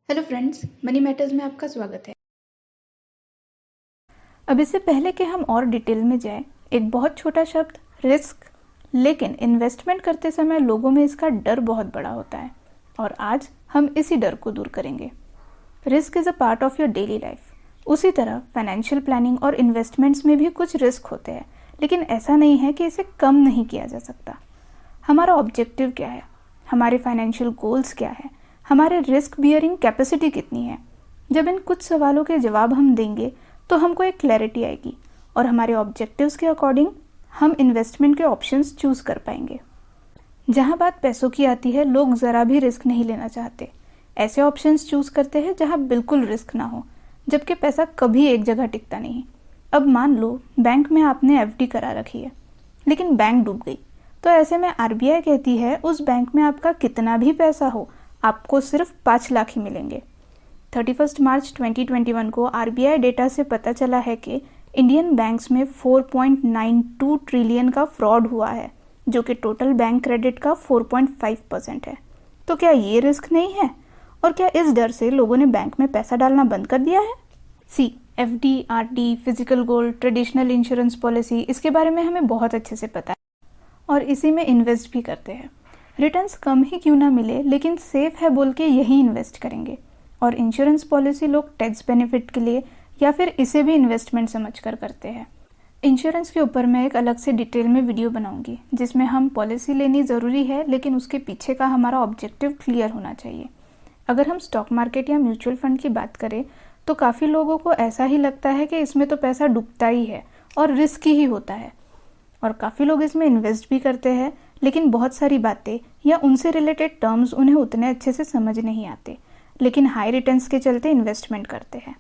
Hello friends, money matters में आपका स्वागत है। अब इससे पहले कि हम और डिटेल में जाएं, एक बहुत छोटा शब्द रिस्क। लेकिन इन्वेस्टमेंट करते समय लोगों में इसका डर बहुत बड़ा होता है और आज हम इसी डर को दूर करेंगे। Risk is a part of your daily life. उसी तरह फाइनेंशियल प्लानिंग और इन्वेस्टमेंट्स में भी कुछ रिस्क होते हैं, लेकिन ऐसा नहीं है कि इसे कम नहीं किया जा सकता। हमारा ऑब्जेक्टिव क्या है, हमारे फाइनेंशियल गोल्स क्या है, हमारे रिस्क बियरिंग कैपेसिटी कितनी है। जब इन कुछ सवालों के जवाब हम देंगे तो हमको एक क्लैरिटी आएगी और हमारे ऑब्जेक्टिव्स के अकॉर्डिंग हम इन्वेस्टमेंट के ऑप्शंस चूज कर पाएंगे। जहाँ बात पैसों की आती है, लोग ज़रा भी रिस्क नहीं लेना चाहते। ऐसे ऑप्शंस चूज करते हैं जहाँ बिल्कुल रिस्क ना हो, जबकि पैसा कभी एक जगह टिकता नहीं। अब मान लो बैंक में आपने एफडी करा रखी है, लेकिन बैंक डूब गई, तो ऐसे में आरबीआई कहती है उस बैंक में आपका कितना भी पैसा हो, आपको सिर्फ 5 लाख ही मिलेंगे। 31 मार्च 2021 को आरबीआई डेटा से पता चला है कि इंडियन बैंक्स में 4.92 ट्रिलियन का फ्रॉड हुआ है, जो कि टोटल बैंक क्रेडिट का 4.5% है। तो क्या ये रिस्क नहीं है? और क्या इस डर से लोगों ने बैंक में पैसा डालना बंद कर दिया है? FD, RD, physical gold, traditional insurance policy, इसके बारे में हमें बहुत अच्छे से पता है और इसी में इन्वेस्ट भी करते हैं। रिटर्न्स कम ही क्यों ना मिले, लेकिन सेफ है बोल के यही इन्वेस्ट करेंगे। और इंश्योरेंस पॉलिसी लोग टैक्स बेनिफिट के लिए या फिर इसे भी इन्वेस्टमेंट समझकर करते हैं। इंश्योरेंस के ऊपर मैं एक अलग से डिटेल में वीडियो बनाऊंगी, जिसमें हम पॉलिसी लेनी ज़रूरी है, लेकिन उसके पीछे का हमारा ऑब्जेक्टिव क्लियर होना चाहिए। अगर हम स्टॉक मार्केट या म्यूचुअल फंड की बात करें तो काफ़ी लोगों को ऐसा ही लगता है कि इसमें तो पैसा डूबता ही है और रिस्क ही होता है। और काफ़ी लोग इसमें इन्वेस्ट भी करते हैं, लेकिन बहुत सारी बातें या उनसे रिलेटेड टर्म्स उन्हें उतने अच्छे से समझ नहीं आते, लेकिन हाई रिटर्न्स के चलते इन्वेस्टमेंट करते हैं।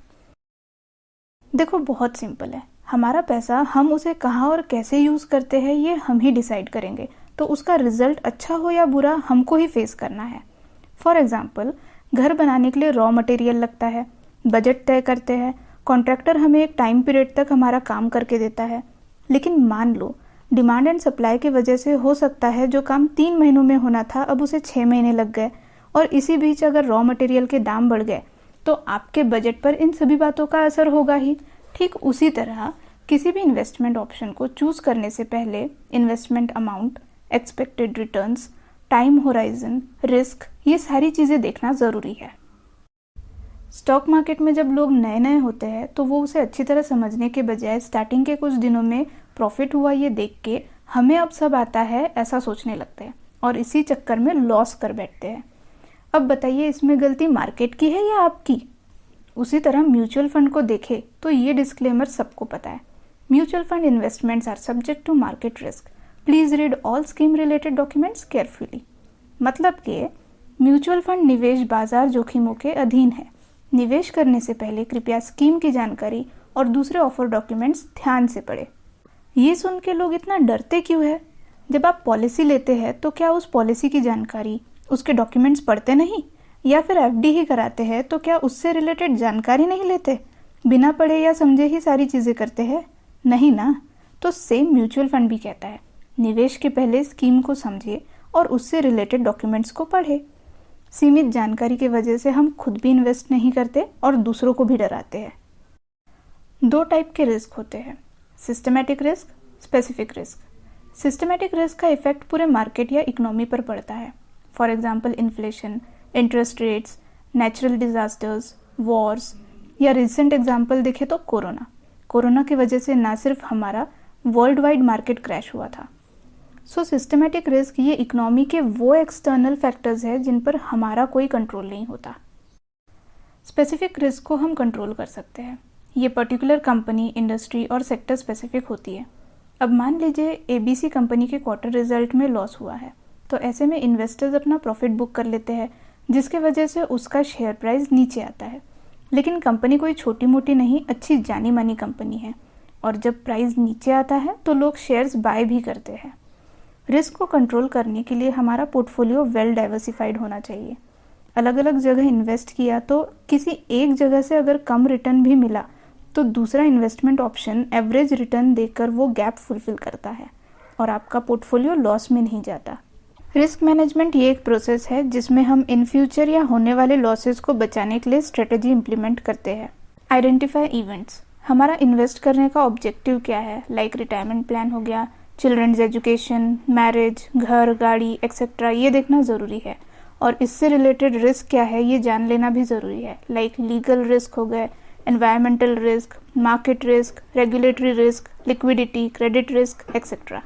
देखो, बहुत सिंपल है। हमारा पैसा हम उसे कहाँ और कैसे यूज़ करते हैं ये हम ही डिसाइड करेंगे, तो उसका रिजल्ट अच्छा हो या बुरा हमको ही फेस करना है। फॉर एग्जाम्पल, घर बनाने के लिए रॉ मटेरियल लगता है, बजट तय करते हैं, कॉन्ट्रैक्टर हमें एक टाइम पीरियड तक हमारा काम करके देता है। लेकिन मान लो डिमांड एंड सप्लाई की वजह से हो सकता है जो काम 3 महीनों में होना था अब उसे 6 महीने लग गए, और इसी बीच अगर रॉ मटेरियल के दाम बढ़ गए तो आपके बजट पर इन सभी बातों का असर होगा ही। ठीक उसी तरह किसी भी इन्वेस्टमेंट ऑप्शन को चूज करने से पहले investment amount, expected returns, time horizon, risk, ये सारी चीज़ें देखना ज़रूरी है। स्टॉक मार्केट में जब लोग नए नए होते हैं तो वो उसे अच्छी तरह समझने के बजाय स्टार्टिंग के कुछ दिनों में प्रॉफिट हुआ ये देख के हमें अब सब आता है ऐसा सोचने लगते हैं और इसी चक्कर में लॉस कर बैठते हैं। अब बताइए, इसमें गलती मार्केट की है या आपकी? उसी तरह म्यूचुअल फंड को देखें तो ये डिस्क्लेमर सबको पता है। Mutual fund investments are subject to market risk. Please read all scheme related documents carefully. मतलब कि म्यूचुअल फंड निवेश बाजार जोखिमों के अधीन है। निवेश करने से पहले कृपया स्कीम की जानकारी और दूसरे ऑफर डॉक्यूमेंट्स ध्यान से पढ़ें। ये सुन के लोग इतना डरते क्यों है? जब आप पॉलिसी लेते हैं तो क्या उस पॉलिसी की जानकारी, उसके डॉक्यूमेंट्स पढ़ते नहीं? या फिर एफडी ही कराते हैं तो क्या उससे रिलेटेड जानकारी नहीं लेते? बिना पढ़े या समझे ही सारी चीज़ें करते हैं? नहीं ना। तो सेम म्यूचुअल फंड भी कहता है, निवेश के पहले स्कीम को समझे और उससे रिलेटेड डॉक्यूमेंट्स को पढ़े। सीमित जानकारी की वजह से हम खुद भी इन्वेस्ट नहीं करते और दूसरों को भी डराते हैं। 2 टाइप के रिस्क होते हैं, systematic risk, specific risk. Systematic risk का इफेक्ट पूरे मार्केट या इकोनॉमी पर पड़ता है। For example, inflation, interest rates, natural disasters, Wars, या रिसेंट एग्जांपल देखें तो कोरोना की वजह से ना सिर्फ हमारा वर्ल्ड वाइड मार्केट क्रैश हुआ था। सिस्टमैटिक रिस्क ये इकोनॉमी के वो एक्सटर्नल फैक्टर्स है जिन पर हमारा कोई कंट्रोल नहीं होता। स्पेसिफिक रिस्क को हम कंट्रोल कर सकते हैं। ये पर्टिकुलर कंपनी, इंडस्ट्री और सेक्टर स्पेसिफिक होती है। अब मान लीजिए एबीसी कंपनी के क्वार्टर रिजल्ट में लॉस हुआ है, तो ऐसे में इन्वेस्टर्स अपना प्रॉफिट बुक कर लेते हैं, जिसके वजह से उसका शेयर प्राइस नीचे आता है। लेकिन कंपनी कोई छोटी मोटी नहीं, अच्छी जानी मानी कंपनी है, और जब प्राइस नीचे आता है तो लोग शेयर्स बाय भी करते हैं। रिस्क को कंट्रोल करने के लिए हमारा पोर्टफोलियो वेल डाइवर्सिफाइड होना चाहिए। अलग अलग जगह इन्वेस्ट किया तो किसी एक जगह से अगर कम रिटर्न भी मिला तो दूसरा इन्वेस्टमेंट ऑप्शन एवरेज रिटर्न देकर वो गैप फुलफिल करता है और आपका पोर्टफोलियो लॉस में नहीं जाता। रिस्क मैनेजमेंट ये एक प्रोसेस है जिसमें हम इन फ्यूचर या होने वाले लॉसेस को बचाने के लिए स्ट्रेटजी इंप्लीमेंट करते हैं। आइडेंटिफाई इवेंट्स, हमारा इन्वेस्ट करने का ऑब्जेक्टिव क्या है, लाइक रिटायरमेंट प्लान हो गया, चिल्ड्रंस एजुकेशन, मैरिज, घर, गाड़ी एक्सेट्रा, ये देखना ज़रूरी है। और इससे रिलेटेड रिस्क क्या है ये जान लेना भी ज़रूरी है, लाइक लीगल रिस्क हो गए, environmental risk, market risk, regulatory risk, liquidity, credit risk et cetera.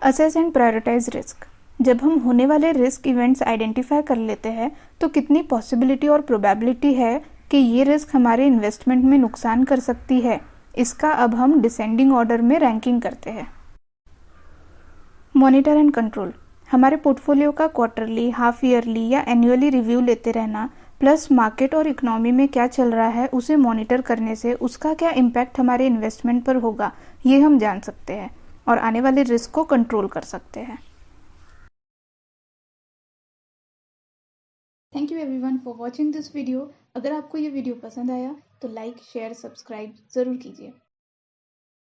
Assess and prioritise risk, जब हम होने वाले रिस्क इवेंट्स आइडेंटिफाई कर लेते हैं तो कितनी पॉसिबिलिटी और प्रोबेबिलिटी है कि ये रिस्क हमारे इन्वेस्टमेंट में नुकसान कर सकती है, इसका अब हम डिसेंडिंग ऑर्डर में रैंकिंग करते हैं। मॉनिटर एंड कंट्रोल, हमारे पोर्टफोलियो का क्वार्टरली, हाफ ईयरली या एनुअली रिव्यू लेते रहना, प्लस मार्केट और इकोनॉमी में क्या चल रहा है उसे मॉनिटर करने से उसका क्या इम्पैक्ट हमारे इन्वेस्टमेंट पर होगा ये हम जान सकते हैं और आने वाले रिस्क को कंट्रोल कर सकते हैं। Thank you everyone for watching this video. अगर आपको ये वीडियो पसंद आया तो लाइक, शेयर, सब्सक्राइब ज़रूर कीजिए।